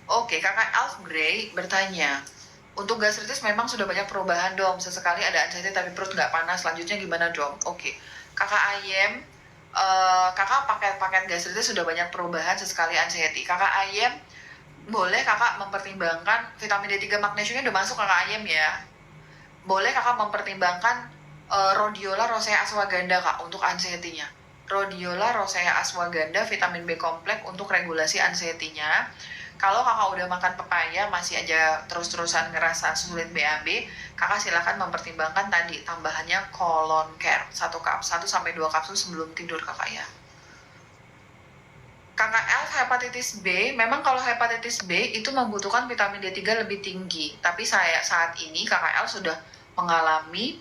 Oke, Kakak Alf Gray bertanya, untuk gastritis memang sudah banyak perubahan dong, sesekali ada anxiety tapi perut nggak panas, selanjutnya gimana dong? Oke, Kakak Ayem, Kakak paket-paket gastritis sudah banyak perubahan, sesekali anxiety. Kakak Ayem, boleh Kakak mempertimbangkan vitamin D3 magnesiumnya udah masuk Kakak Ayem ya. Boleh Kakak mempertimbangkan Rhodiola rosea ashwagandha Kak untuk anxiety-nya. Rhodiola rosea ashwagandha vitamin B kompleks untuk regulasi anxiety-nya. Kalau Kakak udah makan pepaya masih aja terus-terusan ngerasa sulit BAB, Kakak silahkan mempertimbangkan tadi tambahannya colon care 1 sampai 2 kapsul sebelum tidur Kakak ya. KKL hepatitis B, memang kalau hepatitis B itu membutuhkan vitamin D3 lebih tinggi. Tapi saat ini KKL sudah mengalami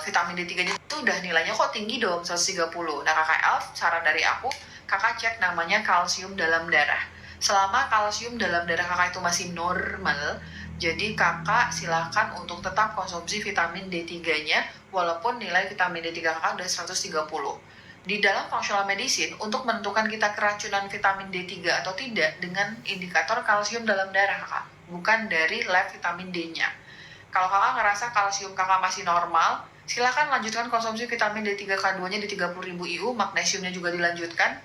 vitamin D3-nya itu udah nilainya kok tinggi dong, 130. Nah KKL, saran dari aku, kakak cek namanya kalsium dalam darah. Selama kalsium dalam darah kakak itu masih normal, jadi kakak silahkan untuk tetap konsumsi vitamin D3-nya, walaupun nilai vitamin D3 kakak udah 130. Di dalam functional medicine, untuk menentukan kita keracunan vitamin D3 atau tidak dengan indikator kalsium dalam darah kakak, bukan dari lab vitamin D-nya. Kalau kakak ngerasa kalsium kakak masih normal, silakan lanjutkan konsumsi vitamin D3 K2-nya di 30.000 IU, magnesiumnya juga dilanjutkan.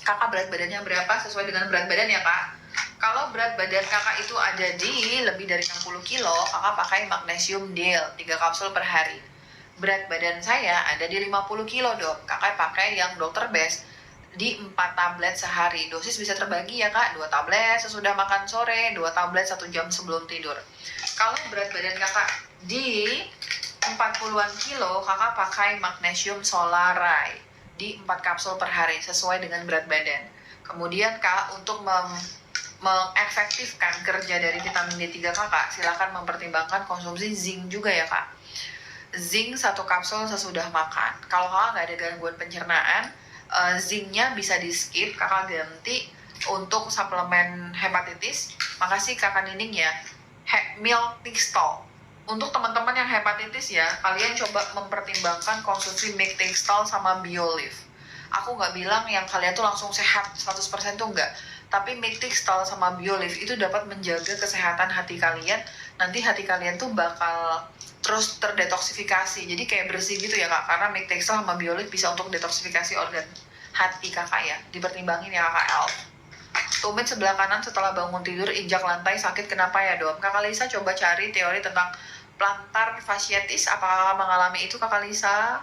Kakak berat badannya berapa sesuai dengan berat badan ya kak. Kalau berat badan kakak itu ada di lebih dari 60 kilo, kakak pakai magnesium DIL 3 kapsul per hari. Berat badan saya ada di 50 kilo dok, kakak pakai yang dokter best di 4 tablet sehari. Dosis bisa terbagi ya kak, 2 tablet sesudah makan sore, 2 tablet 1 jam sebelum tidur. Kalau berat badan kakak di 40-an kilo, kakak pakai magnesium Solaray di 4 kapsul per hari sesuai dengan berat badan. Kemudian kak, untuk mengefektifkan kerja dari vitamin D3 kakak, silakan mempertimbangkan konsumsi zinc juga ya kak. Zinc 1 kapsul sesudah makan. Kalau kakak nggak ada gangguan pencernaan, zincnya bisa di skip, kakak ganti untuk suplemen hepatitis. Makasih kakak Nining ya, milk Tixtol. Untuk teman-teman yang hepatitis ya, kalian coba mempertimbangkan konsumsi milk Tixtol sama Biolive. Aku nggak bilang yang kalian tuh langsung sehat 100% tuh enggak, tapi milk Tixtol sama Biolive itu dapat menjaga kesehatan hati kalian. Nanti hati kalian tuh bakal terus terdetoksifikasi, jadi kayak bersih gitu ya kak, karena milk Tixtol sama Biolive bisa untuk detoksifikasi organ hati kakak ya, dipertimbangin ya kakak El. Tumit sebelah kanan setelah bangun tidur injak lantai sakit, kenapa ya dok? Kakak Lisa coba cari teori tentang plantar fasciitis, apakah mengalami itu kakak Lisa?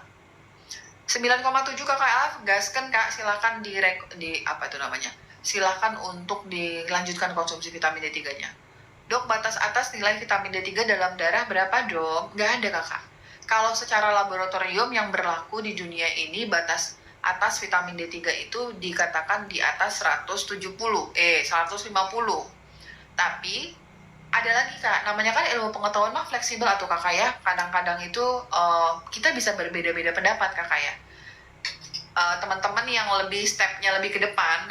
9,7 kakak Alf, gaskan kak, silakan di apa itu namanya? Silakan untuk dilanjutkan konsumsi vitamin D3-nya. Dok, batas atas nilai vitamin D3 dalam darah berapa dok? Nggak ada kakak. Kalau secara laboratorium yang berlaku di dunia ini, batas atas vitamin D3 itu dikatakan di atas 150. Tapi ada lagi kak, namanya kan ilmu pengetahuan mah fleksibel atau kakak ya. Kadang-kadang itu kita bisa berbeda-beda pendapat kakak ya. Teman-teman yang lebih stepnya lebih ke depan,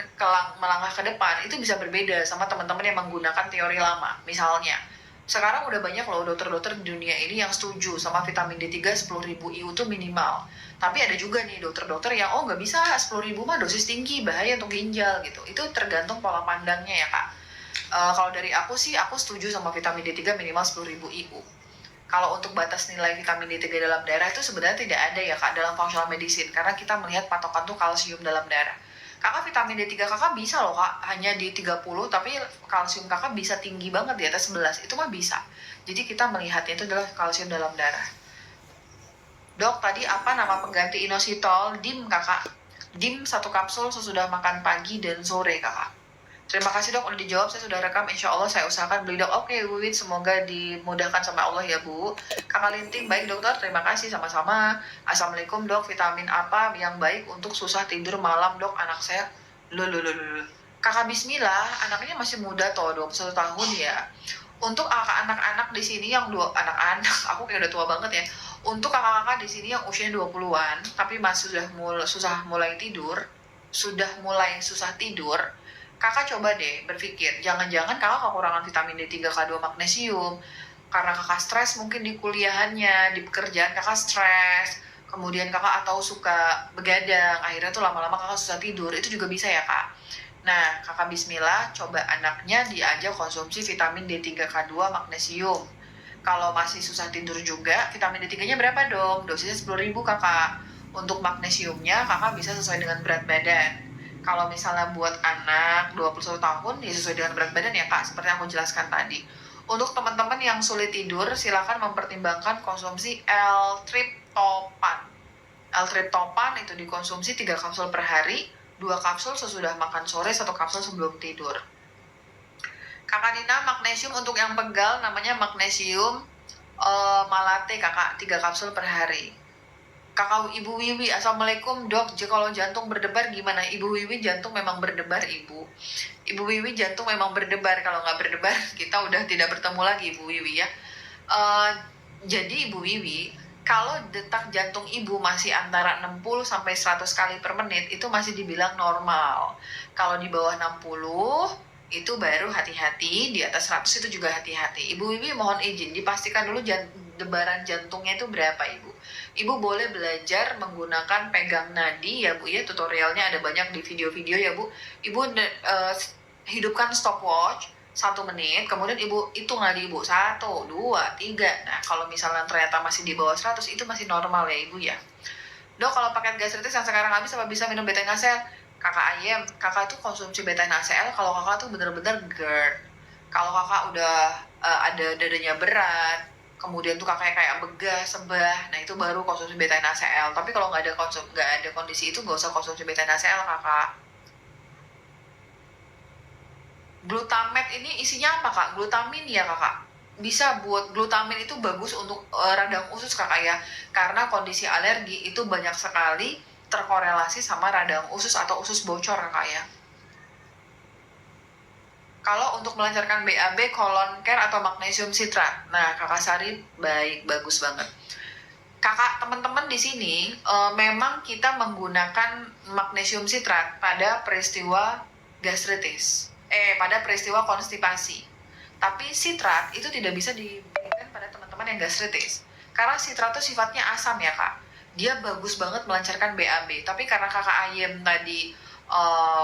melangkah ke depan, itu bisa berbeda sama teman-teman yang menggunakan teori lama. Misalnya, sekarang udah banyak loh dokter-dokter di dunia ini yang setuju sama vitamin D3 10.000 IU itu minimal. Tapi ada juga nih dokter-dokter yang oh nggak bisa 10.000 mah dosis tinggi, bahaya untuk ginjal gitu. Itu tergantung pola pandangnya ya kak. Kalau dari aku sih, aku setuju sama vitamin D3 minimal 10.000 IU. Kalau untuk batas nilai vitamin D3 dalam darah itu sebenarnya tidak ada ya kak dalam functional medicine, karena kita melihat patokan tuh kalsium dalam darah. Kakak vitamin D3 kakak bisa loh kak, hanya di 30, tapi kalsium kakak bisa tinggi banget di atas 11, itu mah bisa. Jadi kita melihatnya itu adalah kalsium dalam darah. Dok, tadi apa nama pengganti inositol? DIM kakak. DIM 1 kapsul sesudah makan pagi dan sore kakak. Terima kasih dok, udah dijawab, saya sudah rekam, insya Allah saya usahakan beli dok. Oke Wiwit, semoga dimudahkan sama Allah ya bu. Kakak Linting, baik dokter, terima kasih sama-sama. Assalamualaikum dok, vitamin apa yang baik untuk susah tidur malam dok, anak saya. Loh. Kakak Bismillah, anaknya masih muda toh, 21 tahun ya. Untuk anak-anak di sini yang anak-anak, aku kayak udah tua banget ya. Untuk kakak-kakak di sini yang usianya 20-an, tapi masih sudah mulai susah tidur, kakak coba deh berpikir, jangan-jangan kakak kekurangan vitamin D3 K2 magnesium, karena kakak stres mungkin di kuliahannya, di pekerjaan kakak stres, kemudian kakak atau suka begadang, akhirnya tuh lama-lama kakak susah tidur, itu juga bisa ya kak. Nah, kakak bismillah, coba anaknya diajak konsumsi vitamin D3K2 magnesium. Kalau masih susah tidur juga, vitamin D3-nya berapa dong? Dosisnya 10.000 kakak. Untuk magnesiumnya, kakak bisa sesuai dengan berat badan. Kalau misalnya buat anak 21 tahun, ya sesuai dengan berat badan ya kak, seperti yang aku jelaskan tadi. Untuk teman-teman yang sulit tidur, silakan mempertimbangkan konsumsi L-triptopan. L-triptopan itu dikonsumsi 3 kapsul per hari, 2 kapsul sesudah makan sore, 1 kapsul sebelum tidur. Kakak Nina, magnesium untuk yang pegal namanya magnesium malate kakak, 3 kapsul per hari. Kakak Ibu Wiwi, Assalamualaikum dok, kalau jantung berdebar gimana? Ibu Wiwi, jantung memang berdebar ibu. Ibu Wiwi, jantung memang berdebar, kalau nggak berdebar kita udah tidak bertemu lagi Ibu Wiwi ya. Jadi Ibu Wiwi, kalau detak jantung ibu masih antara 60 sampai 100 kali per menit itu masih dibilang normal. Kalau di bawah 60 itu baru hati-hati, di atas 100 itu juga hati-hati. Ibu Wiwi mohon izin dipastikan dulu debaran jantungnya itu berapa Ibu. Ibu boleh belajar menggunakan pegang nadi ya Bu ya, tutorialnya ada banyak di video-video ya Bu. Ibu hidupkan stopwatch 1 menit, kemudian ibu hitung lagi ibu 1, 2, 3. Nah kalau misalnya ternyata masih di bawah 100 itu masih normal ya ibu ya. Dok, kalau paket gastritis yang sekarang habis apa bisa minum beta-nacl? Kakak Ayem, kakak tuh konsumsi beta-nacl kalau kakak tuh bener-bener GERD. Kalau kakak udah ada dadanya berat, kemudian tuh kakak kayak begah, sebah, nah itu baru konsumsi beta-nacl. Tapi kalau nggak ada kondisi itu nggak usah konsumsi beta-nacl kakak. Glutamat ini isinya apa kak? Glutamin ya kakak? Bisa buat glutamin itu bagus untuk radang usus kakak ya, karena kondisi alergi itu banyak sekali terkorelasi sama radang usus atau usus bocor kakak ya. Kalau untuk melancarkan BAB, colon care atau magnesium citrat, nah kakak Sari baik, bagus banget. Kakak teman-teman di sini memang kita menggunakan magnesium citrat pada peristiwa gastritis, pada peristiwa konstipasi. Tapi citrat itu tidak bisa diberikan pada teman-teman yang gastritis. Karena citrat itu sifatnya asam ya kak. Dia bagus banget melancarkan BAB. Tapi karena kakak Ayem tadi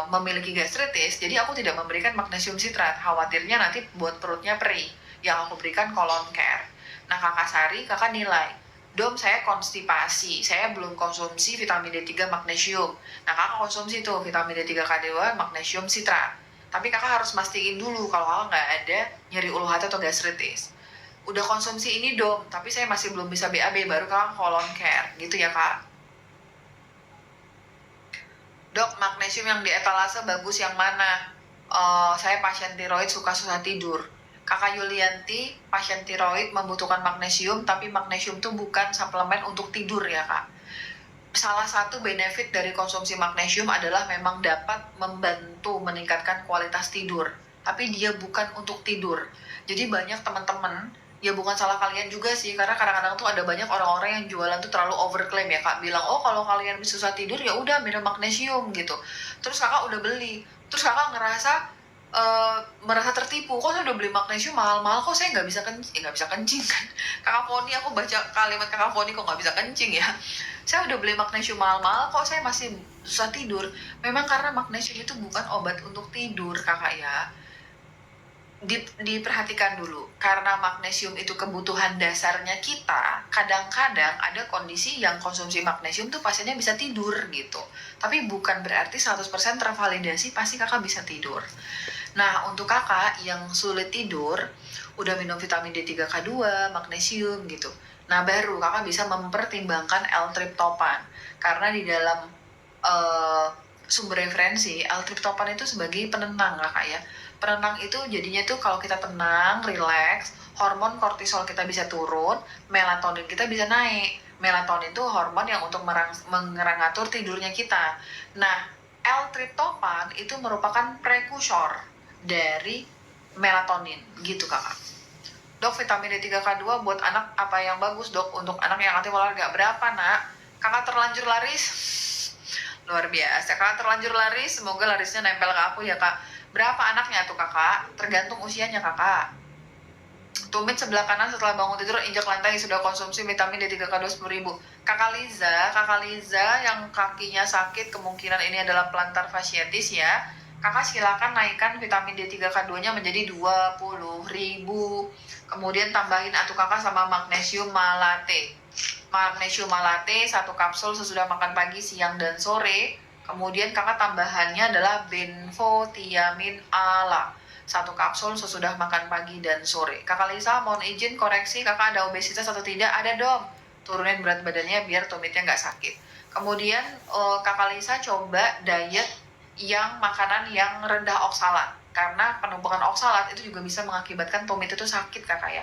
memiliki gastritis, jadi aku tidak memberikan magnesium citrat. Khawatirnya nanti buat perutnya perih. Yang aku berikan colon care. Nah kakak Sari, kakak nilai. Dom, saya konstipasi, saya belum konsumsi vitamin D3 magnesium. Nah kakak konsumsi tuh vitamin D3K2 magnesium citrat. Tapi kakak harus mastiin dulu kalau kakak nggak ada nyeri ulu hati atau gastritis. Udah konsumsi ini dom, tapi saya masih belum bisa BAB, baru kakak colon care, gitu ya kak. Dok, magnesium yang di etalase bagus yang mana? Saya pasien tiroid suka susah tidur. Kakak Yulianti, pasien tiroid membutuhkan magnesium, tapi magnesium itu bukan suplemen untuk tidur ya kak. Salah satu benefit dari konsumsi magnesium adalah memang dapat membantu meningkatkan kualitas tidur, tapi dia bukan untuk tidur. Jadi banyak teman-teman, ya bukan salah kalian juga sih, karena kadang-kadang tuh ada banyak orang-orang yang jualan tuh terlalu overclaim ya kak, bilang oh kalau kalian bisa susah tidur ya udah minum magnesium gitu. Terus kakak udah beli, terus kakak ngerasa merasa tertipu, kok saya udah beli magnesium mahal-mahal kok saya nggak bisa kencing, nggak bisa kencing kan. Kakak Foni, aku baca kalimat kakak Foni kok nggak bisa kencing ya. Saya udah beli magnesium mahal-mahal kok saya masih susah tidur. Memang karena magnesium itu bukan obat untuk tidur kakak ya. Diperhatikan dulu, karena magnesium itu kebutuhan dasarnya kita. Kadang-kadang ada kondisi yang konsumsi magnesium tuh pasiennya bisa tidur gitu, tapi bukan berarti 100% tervalidasi pasti kakak bisa tidur. Nah untuk kakak yang sulit tidur, udah minum vitamin D3K2, magnesium gitu, nah baru kakak bisa mempertimbangkan L-triptopan, karena di dalam sumber referensi L-triptopan itu sebagai penenang kakak ya. Penenang itu jadinya tuh kalau kita tenang, relax, hormon kortisol kita bisa turun, melatonin kita bisa naik. Melatonin itu hormon yang untuk mengatur tidurnya kita. Nah, L-triptopan itu merupakan prekursor dari melatonin, gitu kakak. Dok, vitamin D3K2 buat anak apa yang bagus dok? Untuk anak yang aktif olahraga berapa nak? Kakak terlanjur laris? Luar biasa, kakak terlanjur laris, semoga larisnya nempel ke aku ya kak. Berapa anaknya tuh kakak? Tergantung usianya kakak. Tumit sebelah kanan setelah bangun tidur injak lantai sudah konsumsi vitamin D3K2 10.000. Kakak Liza yang kakinya sakit kemungkinan ini adalah plantar fasciitis ya. kakak silakan naikkan vitamin D3K2-nya menjadi 20.000. Kemudian tambahin atuh kakak sama magnesium malate. Magnesium malate 1 kapsul sesudah makan pagi, siang, dan sore. Kemudian kakak tambahannya adalah benfotiamin ala 1 kapsul sesudah makan pagi dan sore. Kakak Lisa mohon izin koreksi, kakak ada obesitas atau tidak? Ada dong. Turunin berat badannya biar tumitnya nggak sakit. Kemudian kakak Lisa coba diet yang makanan yang rendah oksalat, karena penumpukan oksalat itu juga bisa mengakibatkan tumit itu sakit kakak ya.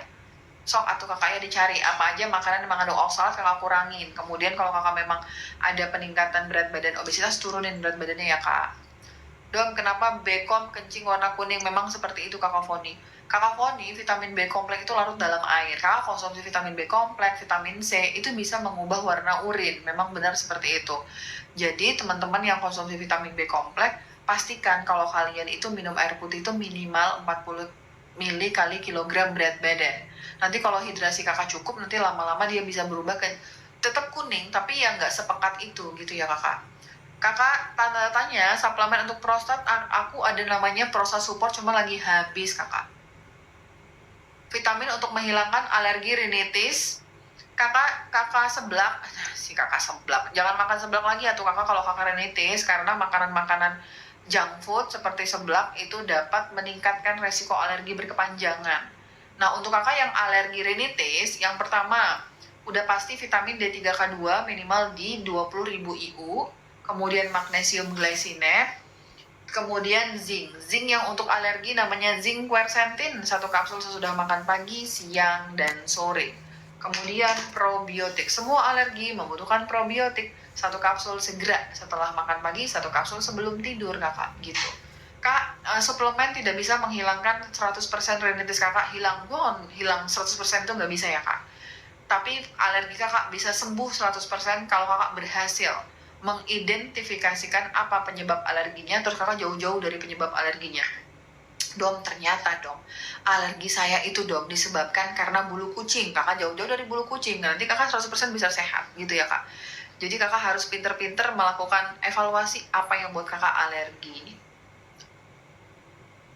Sok atau kakaknya dicari apa aja makanan yang mengandung oksalat, kakak kurangin. Kemudian kalau kakak memang ada peningkatan berat badan obesitas, turunin berat badannya ya kak. Dom, kenapa Bcom kencing warna kuning? Memang seperti itu kakak Foni. Kakak Foni, vitamin B kompleks itu larut dalam air. Kakak konsumsi vitamin B kompleks, vitamin C, itu bisa mengubah warna urin. Memang benar seperti itu. Jadi teman-teman yang konsumsi vitamin B kompleks, pastikan kalau kalian itu minum air putih itu minimal 40 mili kali kilogram berat badan. Nanti kalau hidrasi kakak cukup, nanti lama-lama dia bisa berubah ke tetap kuning, tapi ya nggak sepekat itu gitu ya kakak. Kakak tanda tanya suplemen untuk prostat, aku ada namanya Prostat Support, cuma lagi habis kakak. Vitamin untuk menghilangkan alergi rinitis. Kakak seblak, jangan makan seblak lagi ya tuh kakak kalau kakak rinitis, karena makanan-makanan junk food seperti seblak itu dapat meningkatkan resiko alergi berkepanjangan. Nah untuk kakak yang alergi rinitis, yang pertama udah pasti vitamin D3K2 minimal di 20.000 IU, kemudian magnesium glycinate, kemudian zinc yang untuk alergi namanya zinc quercetin 1 kapsul sesudah makan pagi, siang, dan sore. Kemudian probiotik, semua alergi membutuhkan probiotik 1 kapsul segera setelah makan pagi, 1 kapsul sebelum tidur kakak gitu. Kak, suplemen tidak bisa menghilangkan 100% rinitis kakak, hilang 100% itu nggak bisa ya kak. Tapi alergi kakak bisa sembuh 100% kalau kakak berhasil mengidentifikasikan apa penyebab alerginya, terus kakak jauh-jauh dari penyebab alerginya. Dom, ternyata dom, alergi saya itu dom disebabkan karena bulu kucing. Kakak jauh-jauh dari bulu kucing, nanti kakak 100% bisa sehat gitu ya kak. Jadi kakak harus pinter-pinter melakukan evaluasi apa yang buat kakak alergi.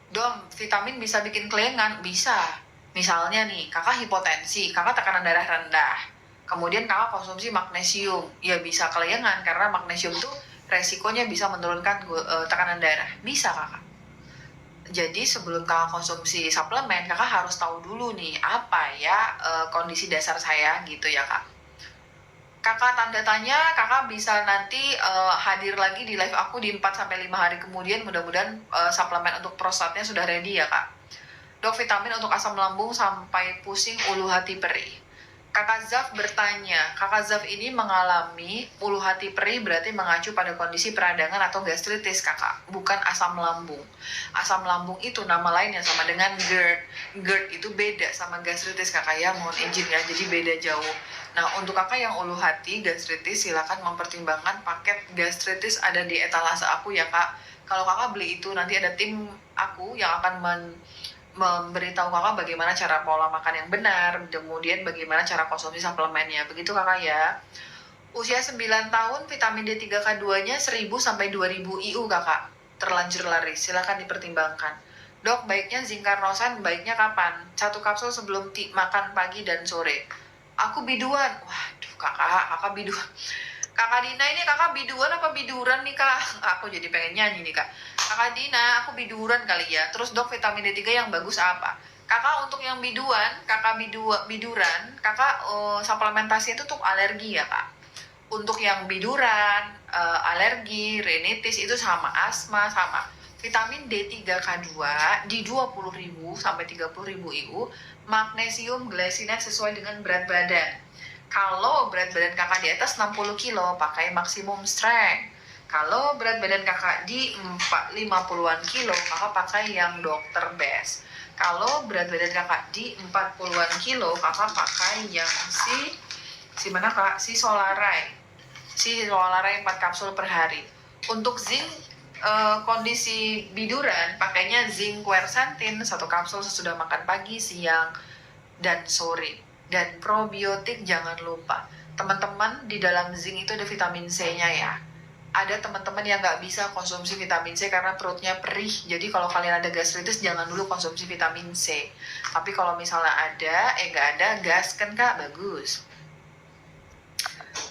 Dom, vitamin bisa bikin kelengan? Bisa. Misalnya nih, kakak hipotensi, kakak tekanan darah rendah, kemudian kakak konsumsi magnesium, ya bisa kelengan karena magnesium tuh resikonya bisa menurunkan tekanan darah. Bisa kakak. Jadi sebelum kakak konsumsi suplemen, kakak harus tahu dulu nih apa ya kondisi dasar saya gitu ya kak. Kakak tanda tanya, kakak bisa nanti hadir lagi di live aku di 4-5 hari kemudian, mudah-mudahan suplemen untuk prostatnya sudah ready ya kak. Dok, vitamin untuk asam lambung sampai pusing ulu hati perih. Kakak Zaf bertanya, kakak Zaf ini mengalami ulu hati perih berarti mengacu pada kondisi peradangan atau gastritis kakak, bukan asam lambung. Asam lambung itu nama lain yang sama dengan GERD. GERD itu beda sama gastritis kakak ya, mohon izin ya, jadi beda jauh. Nah untuk kakak yang ulu hati gastritis, silakan mempertimbangkan paket gastritis ada di etalase aku ya kak. Kalau kakak beli itu nanti ada tim aku yang akan memberitahu kakak bagaimana cara pola makan yang benar, kemudian bagaimana cara konsumsi suplemennya. Begitu kakak ya. Usia 9 tahun, vitamin D3K2-nya 1000 sampai 2000 IU kakak. Terlanjur laris, silakan dipertimbangkan. Dok, baiknya zinc carnosan baiknya kapan? 1 kapsul sebelum makan pagi dan sore. Aku biduan. Waduh kakak biduan. Kakak Dina ini kakak biduan apa biduran nih kak? Aku jadi pengen nyanyi nih kak. Kakak Dina, aku biduran kali ya. Terus dok, vitamin D3 yang bagus apa? Kakak untuk yang biduan, biduran, kakak suplementasi itu untuk alergi ya kak. Untuk yang biduran, alergi, rinitis itu sama, asma sama. Vitamin D3K2 di 20.000 sampai 30.000 IU, magnesium glycinate sesuai dengan berat badan. Kalau berat badan kakak di atas 60 kilo, pakai maksimum strength. Kalau berat badan kakak di 50-an kilo, kakak pakai yang Dr. Best. Kalau berat badan kakak di 40-an kilo, kakak pakai yang si mana kak? Si Solaray 4 kapsul per hari. Untuk zinc, kondisi biduran, pakainya zinc quercetin 1 kapsul sesudah makan pagi, siang, dan sore. Dan probiotik jangan lupa. Teman-teman, di dalam zinc itu ada vitamin C-nya ya. ada teman-teman yang nggak bisa konsumsi vitamin C karena perutnya perih. Jadi kalau kalian ada gastritis jangan dulu konsumsi vitamin C. Tapi kalau misalnya ada, nggak ada, gas kan kak, bagus.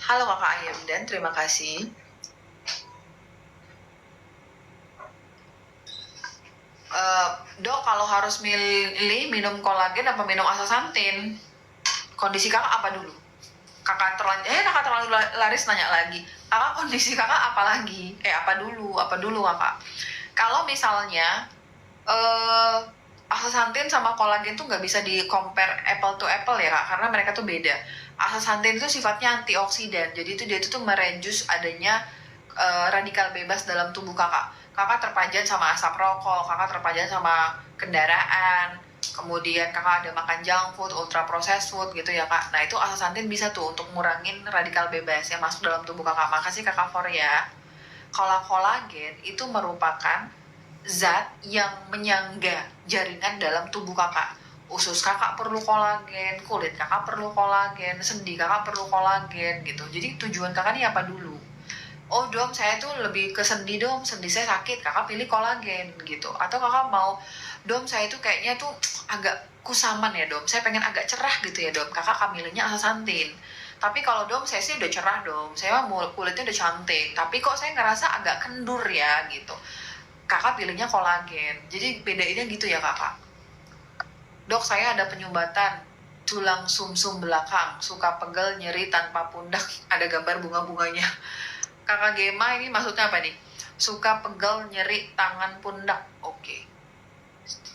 Halo kakak Ayam dan terima kasih. Dok, kalau harus milih minum kolagen apa minum astaxanthin? Kondisi kakak apa dulu? Kakak terlalu laris nanya lagi. Kakak kondisi kakak apa lagi? Apa dulu kakak? Kalau misalnya astaxanthin sama kolagen tuh nggak bisa di compare apple to apple ya kak, karena mereka tuh beda. Astaxanthin itu sifatnya antioksidan, jadi dia tuh mereduce adanya radikal bebas dalam tubuh kakak. Kakak terpajan sama asap rokok, kakak terpajan sama kendaraan, kemudian kakak ada makan junk food, ultra processed food gitu ya kak. Nah itu astaxanthin bisa tuh untuk ngurangin radikal bebas yang masuk dalam tubuh kakak. Makasih kakak For ya. Kalau kolagen itu merupakan zat yang menyangga jaringan dalam tubuh kakak. Usus kakak perlu kolagen, kulit kakak perlu kolagen, sendi kakak perlu kolagen gitu. Jadi tujuan kakak ini apa dulu? Oh dom, saya tuh lebih ke sendi dom, sendi saya sakit, kakak pilih kolagen gitu. Atau kakak mau, dom saya tuh kayaknya tuh agak kusaman ya dom, saya pengen agak cerah gitu ya dom, kakak milihnya astaxanthin. Tapi kalau dom saya sih udah cerah dom, saya mau kulitnya udah cantik, tapi kok saya ngerasa agak kendur ya gitu, kakak pilihnya kolagen. Jadi bedainnya gitu ya kakak. Dok saya ada penyumbatan tulang sumsum belakang, suka pegel, nyeri tanpa pundak, ada gambar bunga-bunganya. Kakak Gema ini maksudnya apa nih? Suka pegel, nyeri tangan, pundak. Oke.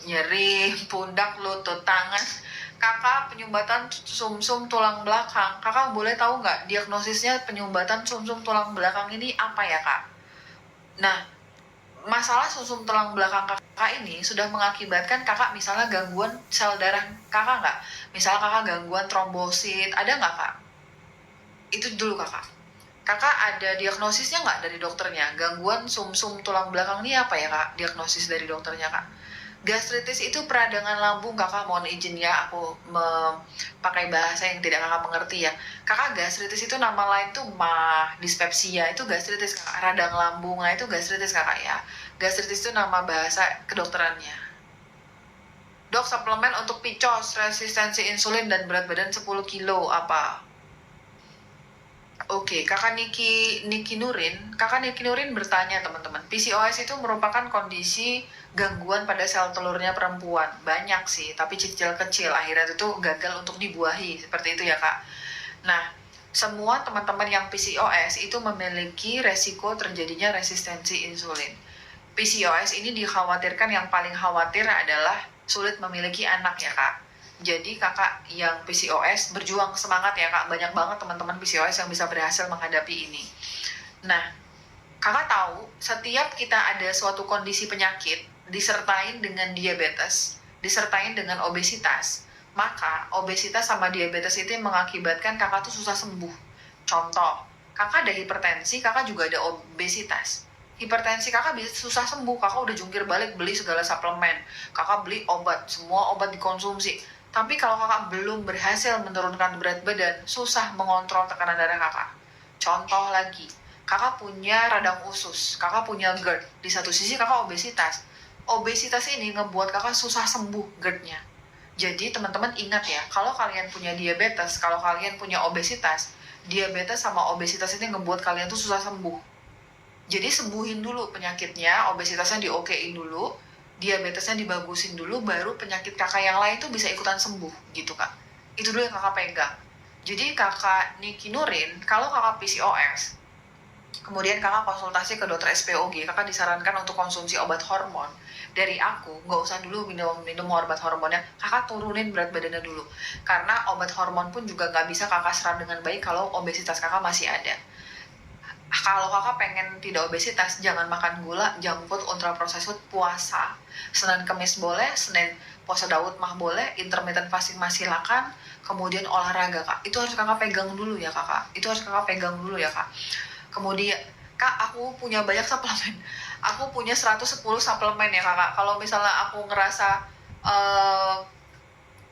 Nyeri pundak, lutut, tangan. Kakak penyumbatan sumsum tulang belakang. Kakak boleh tahu nggak diagnosisnya penyumbatan sumsum tulang belakang ini apa ya kak? Nah, masalah sumsum tulang belakang kakak ini sudah mengakibatkan kakak misalnya gangguan sel darah kakak nggak? Misalnya kakak gangguan trombosit, ada nggak kak? Itu dulu kakak. Kakak ada diagnosisnya nggak dari dokternya? Gangguan sumsum tulang belakang ini apa ya kak? Diagnosis dari dokternya kak? Gastritis itu peradangan lambung kakak, mohon izin ya aku pakai bahasa yang tidak kakak mengerti ya. Kakak gastritis itu nama lain tuh dyspepsia, itu gastritis kakak. Radang lambung, nah itu gastritis kakak ya. Gastritis itu nama bahasa kedokterannya. Dok, suplemen untuk PCOS, resistensi insulin dan berat badan 10 kilo apa? Oke, Niki Nurin bertanya teman-teman, PCOS itu merupakan kondisi gangguan pada sel telurnya perempuan. Banyak sih, tapi kecil-kecil. Akhirnya itu gagal untuk dibuahi, seperti itu ya kak. Nah, semua teman-teman yang PCOS itu memiliki resiko terjadinya resistensi insulin. PCOS ini dikhawatirkan, yang paling khawatir adalah sulit memiliki anak ya kak. Jadi kakak yang PCOS berjuang semangat ya kak, banyak banget teman-teman PCOS yang bisa berhasil menghadapi ini. Nah, kakak tahu setiap kita ada suatu kondisi penyakit disertain dengan diabetes, disertain dengan obesitas, maka obesitas sama diabetes itu mengakibatkan kakak tuh susah sembuh. Contoh, kakak ada hipertensi, kakak juga ada obesitas. Hipertensi kakak bisa susah sembuh, kakak udah jungkir balik beli segala suplemen, kakak beli obat, semua obat dikonsumsi. Tapi kalau kakak belum berhasil menurunkan berat badan, susah mengontrol tekanan darah kakak. Contoh lagi, kakak punya radang usus, kakak punya GERD, di satu sisi kakak obesitas. Obesitas ini ngebuat kakak susah sembuh GERD-nya. Jadi teman-teman ingat ya, kalau kalian punya diabetes, kalau kalian punya obesitas, diabetes sama obesitas ini ngebuat kalian tuh susah sembuh. Jadi sembuhin dulu penyakitnya, obesitasnya diokein dulu, diabetesnya dibagusin dulu, baru penyakit kakak yang lain tuh bisa ikutan sembuh gitu kak. Itu dulu yang kakak pegang. Jadi kakak Niki Nurin, kalau kakak PCOS, kemudian kakak konsultasi ke dokter SPOG, kakak disarankan untuk konsumsi obat hormon. Dari aku, nggak usah dulu minum obat hormonnya, kakak turunin berat badannya dulu. Karena obat hormon pun juga nggak bisa kakak serap dengan baik kalau obesitas kakak masih ada. Kalau kakak pengen tidak obesitas, jangan makan gula, junk food, ultra processed food, puasa. Senin Kemis boleh, Senin puasa Daud mah boleh, intermittent fasting masih silakan, kemudian olahraga kak. Itu harus kakak pegang dulu ya kakak. Itu harus kakak pegang dulu ya kak. Kemudian, kak aku punya banyak suplemen. Aku punya 110 suplemen ya kakak. Kalau misalnya aku ngerasa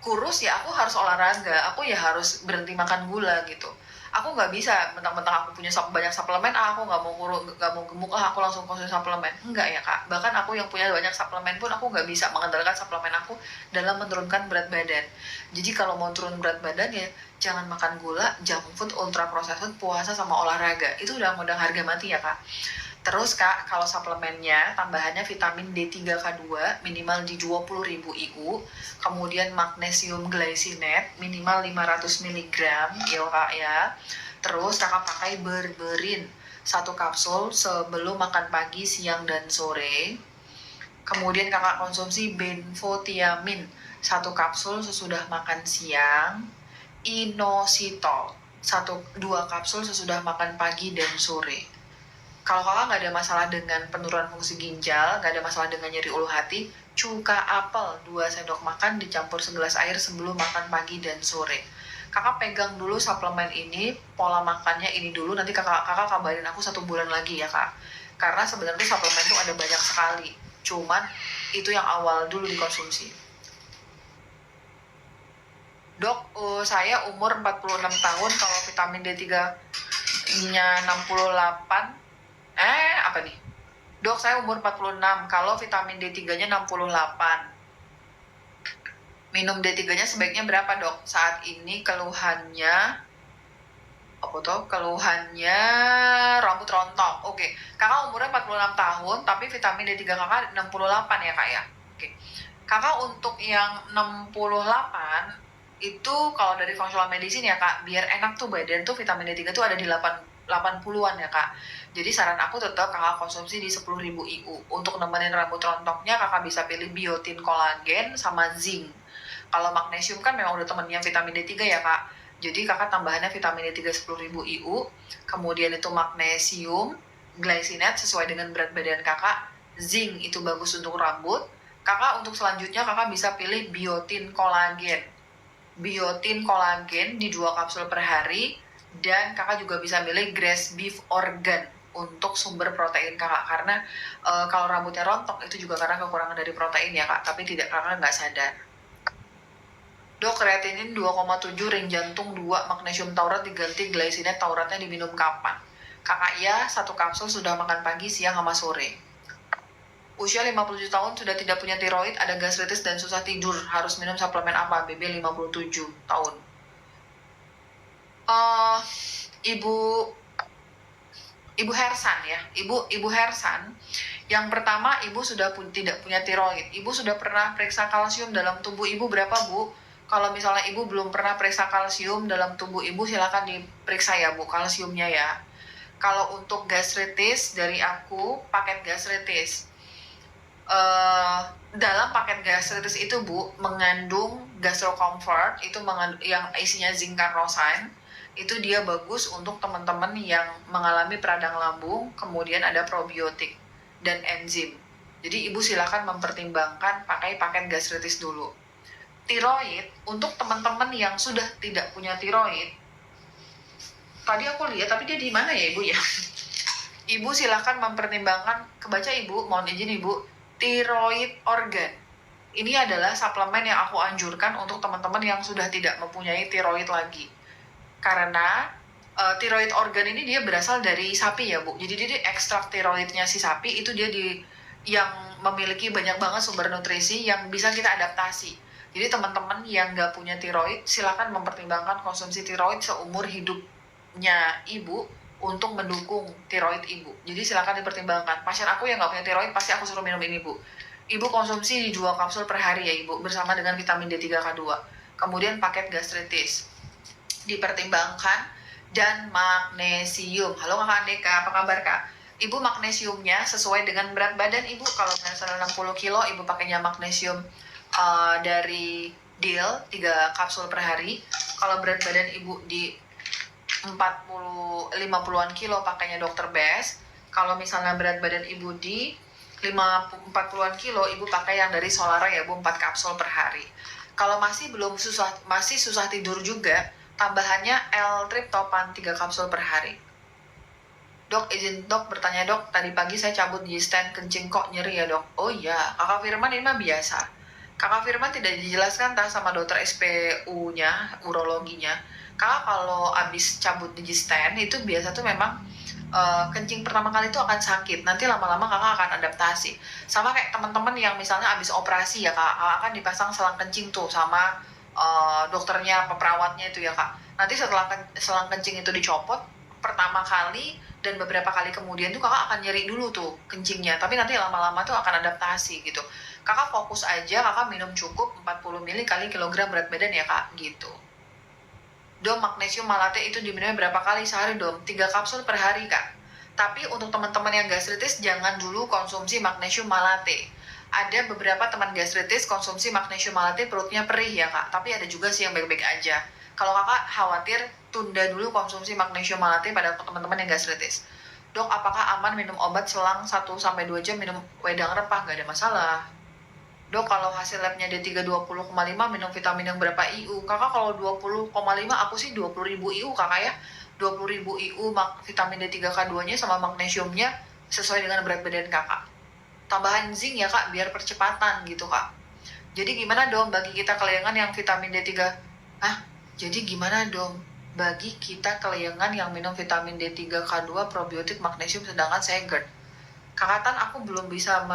kurus ya aku harus olahraga. Aku ya harus berhenti makan gula gitu. Aku nggak bisa mentang-mentang aku punya banyak suplemen, aku nggak mau kurus, nggak mau gemuk, aku langsung konsumsi suplemen. Enggak ya kak, bahkan aku yang punya banyak suplemen pun aku nggak bisa mengandalkan suplemen aku dalam menurunkan berat badan. Jadi kalau mau turun berat badan ya jangan makan gula, junk food, ultra processed food, puasa sama olahraga. Itu udah harga mati ya kak. Terus kak, kalau suplemennya tambahannya vitamin D3K2 minimal di 20.000 IU, kemudian magnesium glycinate minimal 500 mg ya kak ya. Terus kakak pakai berberin 1 kapsul sebelum makan pagi, siang, dan sore. Kemudian kakak konsumsi benfotiamin 1 kapsul sesudah makan siang. Inositol 2 kapsul sesudah makan pagi dan sore. Kalau kakak nggak ada masalah dengan penurunan fungsi ginjal, nggak ada masalah dengan nyeri ulu hati, cuka apel 2 sendok makan dicampur segelas air sebelum makan pagi dan sore. Kakak pegang dulu suplemen ini, pola makannya ini dulu, nanti kakak kabarin aku 1 bulan lagi ya kak. Karena sebenarnya suplemen itu ada banyak sekali, cuman itu yang awal dulu dikonsumsi. Dok, saya umur 46 tahun, kalau vitamin D3-nya 68, apa nih? Dok, saya umur 46, kalau vitamin D3-nya 68. Minum D3-nya sebaiknya berapa, Dok? Saat ini keluhannya rambut rontok. Oke. Kakak umurnya 46 tahun, tapi vitamin D3 kakak 68 ya, Kak ya? Oke. Kakak untuk yang 68 itu kalau dari functional medicine ya Kak, biar enak tuh badan tuh vitamin D3 tuh ada di 80-an ya Kak. Jadi saran aku tetap kakak konsumsi di 10.000 IU. Untuk nemenin rambut rontoknya kakak bisa pilih biotin kolagen sama zinc. Kalau magnesium kan memang udah temennya vitamin D3 ya Kak. Jadi kakak tambahannya vitamin D3 10.000 IU. Kemudian itu magnesium, glycinate sesuai dengan berat badan kakak. Zinc itu bagus untuk rambut. Kakak untuk selanjutnya kakak bisa pilih biotin kolagen. Biotin kolagen di 2 kapsul per hari, dan kakak juga bisa milih grass beef organ untuk sumber protein kakak, karena kalau rambutnya rontok itu juga karena kekurangan dari protein ya kak, tapi kakak nggak sadar. Dok, kreatinin 2,7, ring jantung 2, magnesium taurat diganti glycinate, tauratnya diminum kapan? Kakak ya, 1 kapsul sudah makan pagi, siang, sama sore. Usia 57 tahun, sudah tidak punya tiroid, ada gastritis dan susah tidur. Harus minum suplemen apa? BB 57 tahun. Ibu Hersan ya. Ibu Hersan, yang pertama ibu sudah tidak punya tiroid. Ibu sudah pernah periksa kalsium dalam tubuh ibu berapa, Bu? Kalau misalnya ibu belum pernah periksa kalsium dalam tubuh ibu, silakan diperiksa ya, Bu, kalsiumnya ya. Kalau untuk gastritis, dari aku paket gastritis. Dalam paket gastritis itu Bu mengandung Gastro Comfort, itu yang isinya zinc carnosine. Itu dia bagus untuk teman-teman yang mengalami peradang lambung, kemudian ada probiotik dan enzim. Jadi ibu silakan mempertimbangkan pakai paket gastritis dulu. Tiroid, untuk teman-teman yang sudah tidak punya tiroid, tadi aku lihat tapi dia di mana ya ibu ya? Ibu silakan mempertimbangkan, kebaca ibu, mohon izin ibu, thyroid organ. Ini adalah suplemen yang aku anjurkan untuk teman-teman yang sudah tidak mempunyai tiroid lagi. Karena thyroid organ ini dia berasal dari sapi ya Bu. Jadi dia ekstrak tiroidnya si sapi itu dia yang memiliki banyak banget sumber nutrisi yang bisa kita adaptasi. Jadi teman-teman yang nggak punya tiroid, silakan mempertimbangkan konsumsi tiroid seumur hidupnya ibu untuk mendukung tiroid ibu. Jadi silakan dipertimbangkan. Pasien aku yang nggak punya tiroid pasti aku suruh minum ini Bu. Ibu konsumsi di 2 kapsul per hari ya ibu, bersama dengan vitamin D3K2. Kemudian paket gastritis dipertimbangkan, dan magnesium. Halo Kakak Andeka, apa kabar Kak? Ibu magnesiumnya sesuai dengan berat badan ibu. Kalau misalnya 60 kilo, ibu pakainya magnesium dari Deal 3 kapsul per hari. Kalau berat badan ibu di 50-an kilo pakainya Dr. Best. Kalau misalnya berat badan ibu di 40-an kilo, ibu pakai yang dari Solara ya Bu, 4 kapsul per hari. Kalau masih susah tidur juga, tambahannya L-tryptophan 3 kapsul per hari. Dok, izin dok bertanya dok, tadi pagi saya cabut di stand kencing kok nyeri ya dok? Oh iya, Kakak Firman ini mah biasa. Kakak Firman tidak dijelaskan tah sama dokter SPU-nya, urologinya. Kakak kalau abis cabut digistent itu biasa tuh memang kencing pertama kali itu akan sakit. Nanti lama-lama kakak akan adaptasi. Sama kayak teman-teman yang misalnya abis operasi ya kak, kakak akan dipasang selang kencing tuh sama dokternya, perawatnya itu ya kak. Nanti setelah selang kencing itu dicopot, pertama kali dan beberapa kali kemudian tuh kakak akan nyeri dulu tuh kencingnya. Tapi nanti lama-lama tuh akan adaptasi gitu. Kakak fokus aja, kakak minum cukup 40 ml kali kilogram berat badan ya kak, gitu. Dom, magnesium malate itu diminumnya berapa kali sehari dom? 3 kapsul per hari kak. Tapi untuk teman-teman yang gastritis jangan dulu konsumsi magnesium malate. Ada beberapa teman gastritis konsumsi magnesium malate perutnya perih ya kak. Tapi ada juga sih yang baik-baik aja. Kalau kakak khawatir, tunda dulu konsumsi magnesium malate pada teman-teman yang gastritis. Dok, apakah aman minum obat selang 1-2 jam minum wedang rempah? Gak ada masalah. Dok, kalau hasil labnya D3 20,5 minum vitamin yang berapa IU? Kakak kalau 20,5 aku sih 20.000 IU kakak ya. 20.000 IU vitamin D3K2-nya sama magnesiumnya sesuai dengan berat badan kakak. Tambahan zinc ya kak biar percepatan gitu kak. Jadi gimana dong bagi kita kelayangan yang vitamin D3? Jadi gimana dong bagi kita kelayangan yang minum vitamin D3K2 probiotik magnesium sedangkan saya GERD? Kakak aku belum bisa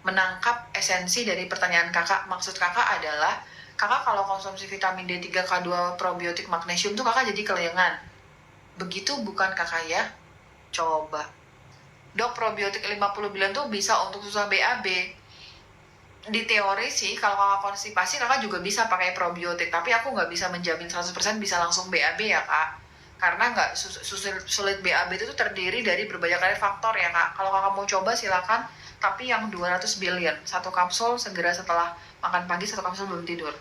menangkap esensi dari pertanyaan kakak. Maksud kakak adalah, kakak kalau konsumsi vitamin D3K2 probiotik magnesium tuh kakak jadi kelayangan. Begitu bukan kakak ya? Coba. Dok, probiotik 50 bulan tuh bisa untuk susah BAB. Di teori sih, kalau kakak konstipasi, kakak juga bisa pakai probiotik. Tapi aku nggak bisa menjamin 100% bisa langsung BAB ya kak. Karena nggak sulit BAB itu terdiri dari berbagai faktor ya kak. Kalau kakak mau coba silakan, tapi yang 200 billion, satu kapsul segera setelah makan pagi, satu kapsul belum tidur.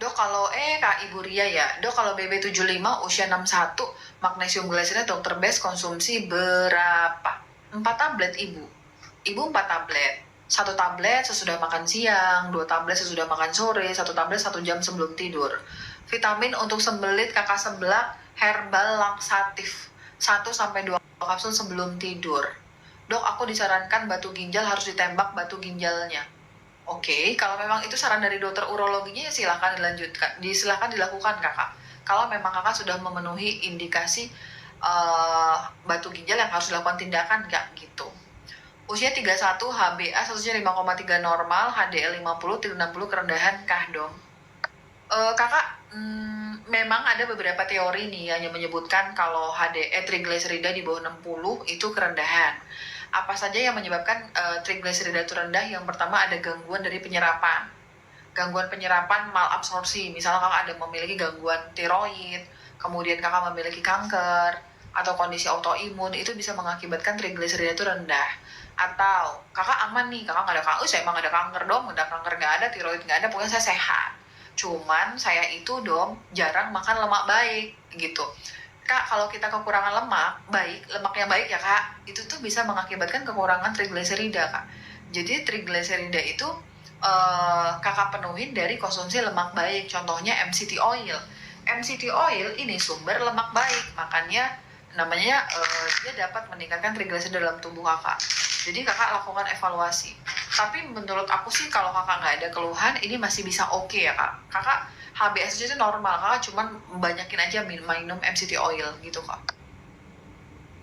Dok, kalau Kak Ibu Ria ya, dok kalau BB75 usia 61, magnesium glycinate dokter best konsumsi berapa? 4 tablet ibu. Ibu 4 tablet. 1 tablet sesudah makan siang, 2 tablet sesudah makan sore, 1 tablet 1 jam sebelum tidur. Vitamin untuk sembelit kakak seblak herbal laksatif 1-2 kapsul sebelum tidur. Dok, aku disarankan batu ginjal harus ditembak batu ginjalnya. Oke, kalau memang itu saran dari dokter urologinya, silahkan dilanjutkan, silahkan dilakukan kakak. Kalau memang kakak sudah memenuhi indikasi batu ginjal yang harus dilakukan tindakan nggak gitu. Usia 31, HbA 105,3 normal, HDL 50, T60 kerendahan kah dong? Kakak, memang ada beberapa teori nih yang menyebutkan kalau trigliserida di bawah 60 itu kerendahan. Apa saja yang menyebabkan trigliserida itu rendah? Yang pertama ada gangguan dari penyerapan. Gangguan penyerapan malabsorpsi. Misalnya kakak ada memiliki gangguan tiroid, kemudian kakak memiliki kanker, atau kondisi autoimun, itu bisa mengakibatkan trigliserida itu rendah. Atau kakak aman nih, kakak nggak ada kanker, saya emang ada kanker dong, ada kanker nggak ada, tiroid nggak ada, pokoknya saya sehat. Cuman saya itu dong jarang makan lemak baik gitu. Kak, kalau kita kekurangan lemaknya baik ya kak, itu tuh bisa mengakibatkan kekurangan trigliserida kak. Jadi trigliserida itu kakak penuhin dari konsumsi lemak baik, contohnya MCT oil. MCT oil ini sumber lemak baik, makanya namanya dia dapat meningkatkan trigliserida dalam tubuh kakak. Jadi kakak lakukan evaluasi. Tapi menurut aku sih kalau kakak nggak ada keluhan, ini masih bisa oke ya kak. Kakak HbA1c itu normal, kakak cuman banyakin aja minum MCT oil gitu kak.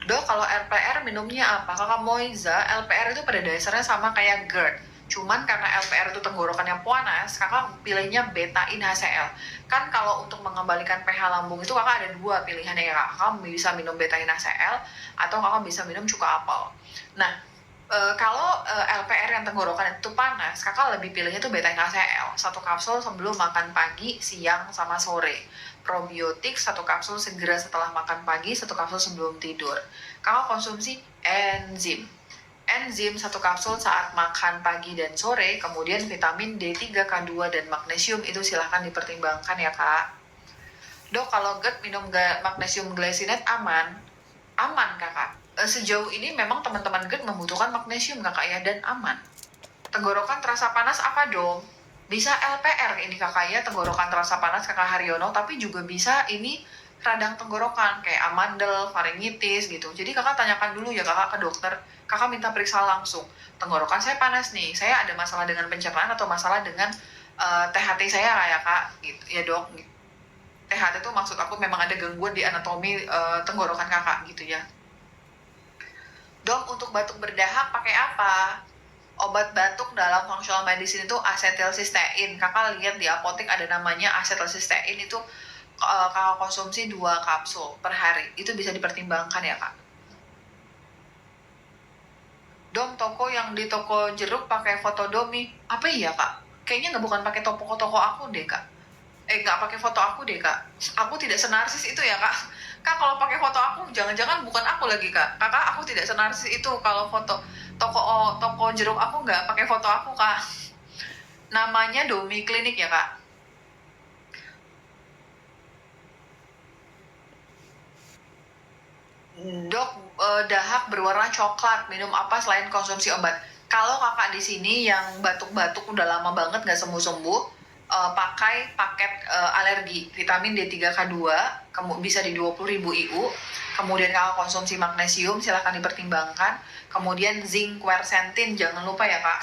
Dok, kalau LPR minumnya apa? Kakak Moiza, LPR itu pada dasarnya sama kayak GERD. Cuman karena LPR itu tenggorokan yang panas, kakak pilihnya betain HCl. Kan kalau untuk mengembalikan pH lambung itu kakak ada 2 pilihannya ya kak. Kakak bisa minum betain HCl atau kakak bisa minum cuka apel. Nah, kalau LPR yang tenggorokan itu panas, kakak lebih pilihnya tuh betain HCl. 1 kapsul sebelum makan pagi, siang, sama sore. Probiotik 1 kapsul segera setelah makan pagi, 1 kapsul sebelum tidur. Kakak konsumsi enzim. Enzim 1 kapsul saat makan pagi dan sore, kemudian vitamin D3K2 dan magnesium itu silahkan dipertimbangkan ya kak. Dok, kalau GERD minum magnesium glycinate aman? Aman kakak. Sejauh ini memang teman-teman GERD membutuhkan magnesium kakak ya, dan aman. Tenggorokan terasa panas apa dong? Bisa LPR ini kakak ya, tenggorokan terasa panas kakak Haryono, tapi juga bisa ini radang tenggorokan kayak amandel, faringitis gitu. Jadi kakak tanyakan dulu ya kakak ke dokter, kakak minta periksa langsung. Tenggorokan saya panas nih, saya ada masalah dengan pencernaan atau masalah dengan THT saya kayak kak gitu ya dok. THT itu maksud aku memang ada gangguan di anatomi tenggorokan kakak gitu ya. Dok, untuk batuk berdahak pakai apa? Obat batuk dalam functional medicine itu asetilsistein. Kakak lihat di apotek ada namanya asetilsistein, itu kakak konsumsi 2 kapsul per hari. Itu bisa dipertimbangkan ya kak. Dom, toko yang di toko jeruk pakai fotodomi. Apa iya kak? Kayaknya nggak, bukan pakai toko aku deh kak. Nggak pakai foto aku deh kak. Aku tidak senarsis itu ya kak. Kak, kalau pakai foto aku jangan-jangan bukan aku lagi kak. Kakak, aku tidak senarsis itu kalau foto toko jeruk aku nggak pakai foto aku kak. Namanya Domi Klinik ya kak. Dok, dahak berwarna coklat, minum apa selain konsumsi obat? Kalau kakak di sini yang batuk-batuk udah lama banget nggak sembuh-sembuh, pakai paket alergi vitamin D3K2, bisa di 20.000 IU. Kemudian kakak konsumsi magnesium, silahkan dipertimbangkan. Kemudian zinc quercetin, jangan lupa ya kak.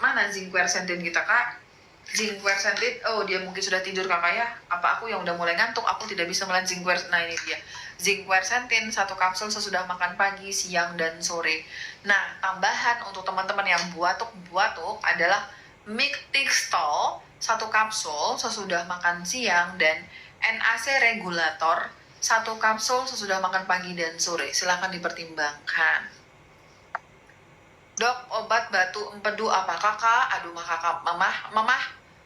Mana zinc quercetin kita kak? Zinc quercetin, oh dia mungkin sudah tidur kakak ya. Apa aku yang udah mulai ngantuk, aku tidak bisa melihat zinc quercetin. Nah ini dia. Zinc quercetin 1 kapsul sesudah makan pagi, siang, dan sore. Nah, tambahan untuk teman-teman yang batuk-batuk adalah Mictixtol 1 kapsul sesudah makan siang, dan NAC regulator 1 kapsul sesudah makan pagi dan sore. Silahkan dipertimbangkan. Dok, obat batu empedu apa kakak? Aduh mah kakak, mamah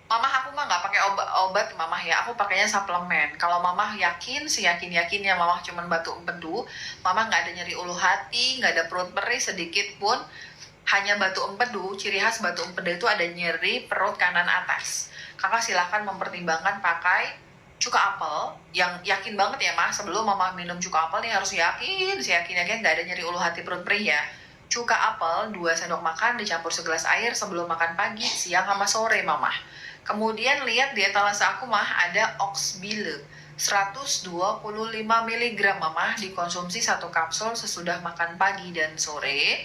aku mah nggak pakai obat mamah ya, aku pakainya suplemen. Kalau mamah yakin, yakinnya mamah cuman batu empedu, mamah nggak ada nyeri ulu hati, nggak ada perut perih sedikit pun, hanya batu empedu. Ciri khas batu empedu itu ada nyeri perut kanan atas. Kakak silahkan mempertimbangkan pakai cuka apel, yang yakin banget ya mah, sebelum mamah minum cuka apel nih harus yakin nggak ada nyeri ulu hati perut perih ya. Cuka apel 2 sendok makan dicampur segelas air sebelum makan pagi, siang, sama sore mamah. Kemudian lihat di etalase aku mah ada Oxbile 125 mg mamah, dikonsumsi 1 kapsul sesudah makan pagi dan sore.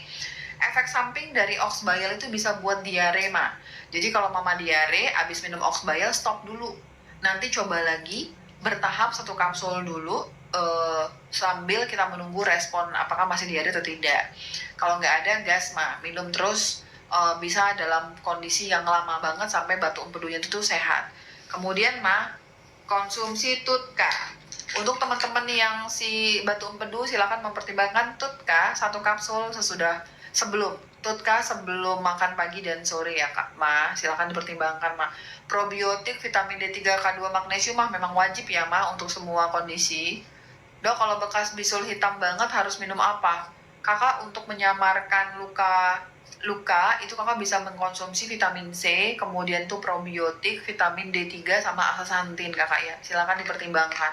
Efek samping dari Oxbile itu bisa buat diare mah. Jadi kalau mama diare, abis minum Oxbile stop dulu. Nanti coba lagi bertahap 1 kapsul dulu, sambil kita menunggu respon apakah masih diare atau tidak. Kalau nggak ada gas mah minum terus, bisa dalam kondisi yang lama banget sampai batu empedunya itu sehat. Kemudian mah konsumsi Tutka. Untuk teman-teman yang si batu empedu silakan mempertimbangkan Tutka 1 kapsul sebelum makan pagi dan sore ya kak mah, silakan dipertimbangkan mah. Probiotik vitamin D3K2 magnesium mah memang wajib ya mah untuk semua kondisi. Dok, kalau bekas bisul hitam banget harus minum apa? Kakak, untuk menyamarkan luka itu kakak bisa mengkonsumsi vitamin C, kemudian tuh probiotik, vitamin D3 sama astaxanthin kakak ya. Silakan dipertimbangkan.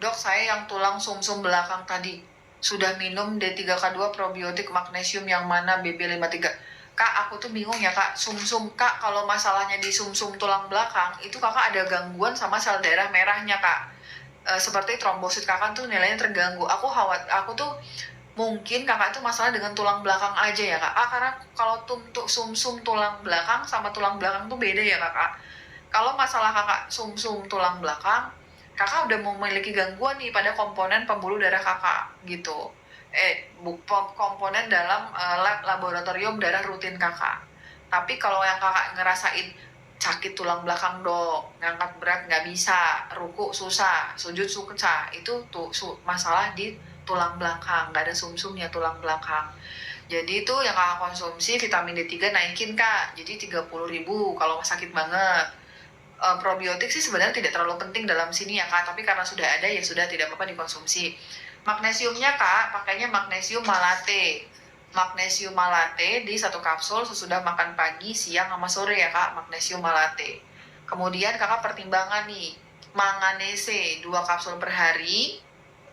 Dok, saya yang tulang sumsum belakang tadi sudah minum D3K2 probiotik magnesium yang mana BB53. Kak, aku tuh bingung ya kak, sumsum kak, kalau masalahnya di sumsum tulang belakang itu kakak ada gangguan sama sel darah merahnya kak. Seperti trombosit kakak tuh nilainya terganggu. Aku tuh mungkin kakak itu masalah dengan tulang belakang aja ya kak. Karena kalau untuk sumsum tulang belakang sama tulang belakang tuh beda ya kakak. Kalau masalah kakak sumsum tulang belakang, kakak udah memiliki gangguan nih pada komponen pembuluh darah kakak gitu. Komponen dalam lab laboratorium darah rutin kakak. Tapi kalau yang kakak ngerasain sakit tulang belakang dok, ngangkat berat nggak bisa, ruku susah, sujud susah, itu tuh masalah di tulang belakang, nggak ada sumsumnya tulang belakang. Jadi itu yang kakak konsumsi vitamin D3 naikin kak, jadi 30.000 kalau sakit banget. Probiotik sih sebenarnya tidak terlalu penting dalam sini ya kak, tapi karena sudah ada ya sudah, tidak apa-apa dikonsumsi. Magnesiumnya kak, pakainya magnesium malate. Magnesium malate di 1 kapsul sesudah makan pagi, siang, sama sore ya kak, magnesium malate. Kemudian kakak pertimbangan nih, manganese 2 kapsul per hari,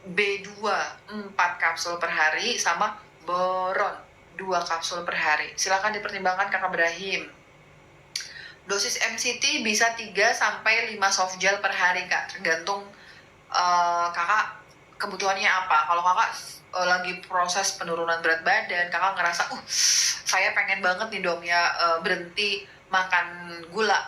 B2 4 kapsul per hari, sama boron 2 kapsul per hari. Silakan dipertimbangkan kakak Ibrahim. Dosis MCT bisa 3 sampai 5 soft gel per hari, Kak, tergantung Kakak kebutuhannya apa. Kalau Kakak lagi proses penurunan berat badan, Kakak ngerasa, saya pengen banget nih dong ya berhenti makan gula.